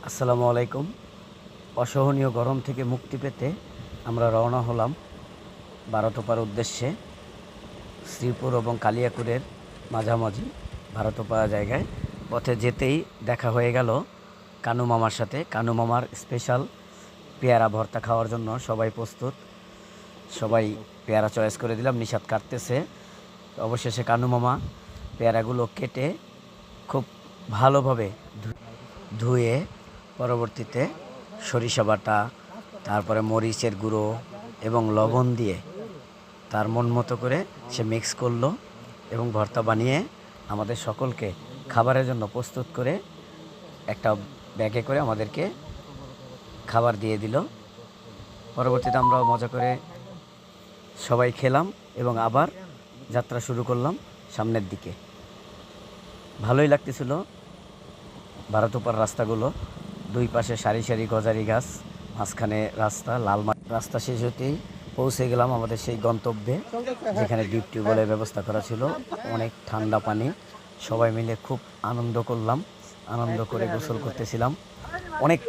আসসালামু আলাইকুম। অসহনীয় গরম থেকে মুক্তি পেতে আমরা রওনা হলাম ভারতপার উদ্দেশ্যে। শ্রীপুর এবং কালিয়াকুরের মাঝামাঝি ভারতপা জায়গায় পথে যেতেই দেখা হয়ে গেল কানু মামার সাথে। কানু মামার স্পেশাল পেয়ারা ভর্তা খাওয়ার জন্য সবাই প্রস্তুত। সবাই পেয়ারা চয়েস করে দিলাম, নিষাদ কাটতেছে। অবশেষে কানু মামা পেয়ারাগুলো কেটে খুব ভালোভাবে ধুয়ে পরবর্তীতে সরিষা বাটা, তারপরে মরিচের গুঁড়ো এবং লবণ দিয়ে তার মন মতো করে সে মিক্স করলো এবং ভর্তা বানিয়ে আমাদের সকলকে খাবারের জন্য প্রস্তুত করে একটা ব্যাগে করে আমাদেরকে খাবার দিয়ে দিল। পরবর্তীতে আমরা মজা করে সবাই খেলাম এবং আবার যাত্রা শুরু করলাম সামনের দিকে। ভালোই লাগতেছিল ভারতপার রাস্তাগুলো, দুই পাশে সারি সারি গজারি গাছ, মাঝখানে রাস্তা, লাল রাস্তা শেষ হতেই পৌঁছে গেলাম আমাদের সেই গন্তব্যে, যেখানে ডিপ টিউবওয়েলের ব্যবস্থা করা ছিল। অনেক ঠান্ডা পানি, সবাই মিলে খুব আনন্দ করলাম, আনন্দ করে গোসল করতেছিলাম। অনেক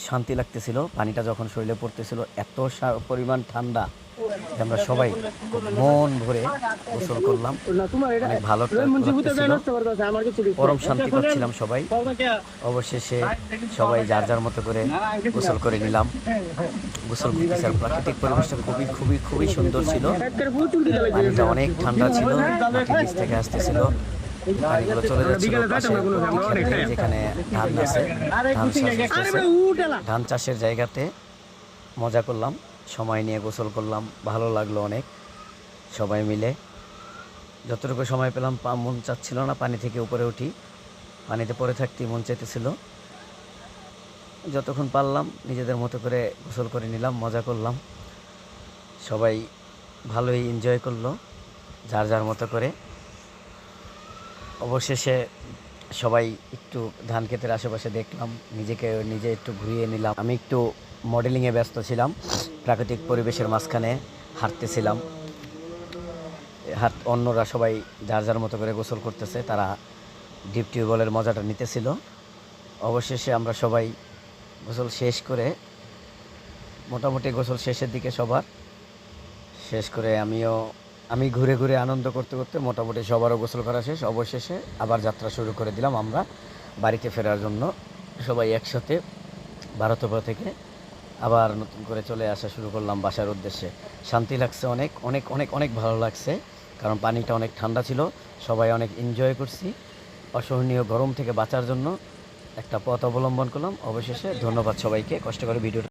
শান্তি লাগতেছিল পানিটা যখন শরীরে পড়তেছিল, এত পরিমাণ ঠান্ডা যে আমরা সবাই মন ভরে গোসল করলাম। অনেক ভালো লাগতেছিল, পরম শান্তি পাচ্ছিলাম সবাই। অবশেষে সবাই যার যার মতো করে গোসল করে নিলাম। গোসল করতেছিলাম, প্রাকৃতিক পরিবেশটা খুবই খুবই খুবই সুন্দর ছিল। পানিটা অনেক ঠান্ডা ছিল, মাটির নিচ থেকে আসতেছিল। পানিগুলো চলে যাচ্ছিল পাশে যেখানে ধান আছে, ধান চাষের জায়গাতে মজা করলাম, সময় নিয়ে গোসল করলাম, ভালো লাগলো অনেক। সবাই মিলে যতটুকু সময় পেলাম, মন চাচ্ছিল না পানি থেকে উপরে উঠি, পানিতে পড়ে থাকতেই মন চাইতেছিল। যতক্ষণ পারলাম নিজেদের মতো করে গোসল করে নিলাম, মজা করলাম। সবাই ভালোই এনজয় করলো যার যার মতো করে। অবশেষে সবাই একটু ধান ক্ষেতের আশেপাশে দেখলাম, নিজে একটু ঘুরিয়ে নিলাম। আমি একটু মডেলিংয়ে ব্যস্ত ছিলাম, প্রাকৃতিক পরিবেশের মাঝখানে হাঁটতেছিলাম। অন্যরা সবাই যার যার মতো করে গোসল করতেছে, তারা ডিপ টিউবওয়েলের মজাটা নিতেছিল। অবশেষে আমরা সবাই গোসল শেষ করে, মোটামুটি গোসল শেষের দিকে সবার শেষ করে আমি ঘুরে ঘুরে আনন্দ করতে করতে মোটামুটি সবারও গোসল করা শেষ। অবশেষে আবার যাত্রা শুরু করে দিলাম আমরা বাড়িতে ফেরার জন্য। সবাই একসাথে ভারতপা থেকে আবার নতুন করে চলে আসা শুরু করলাম বাসার উদ্দেশ্যে। শান্তি লাগছে অনেক অনেক অনেক অনেক ভালো লাগছে, কারণ পানিটা অনেক ঠান্ডা ছিল। সবাই অনেক এনজয় করছি। অসহনীয় গরম থেকে বাঁচার জন্য একটা পথ অবলম্বন করলাম। অবশেষে ধন্যবাদ সবাইকে কষ্ট করে ভিডিওটা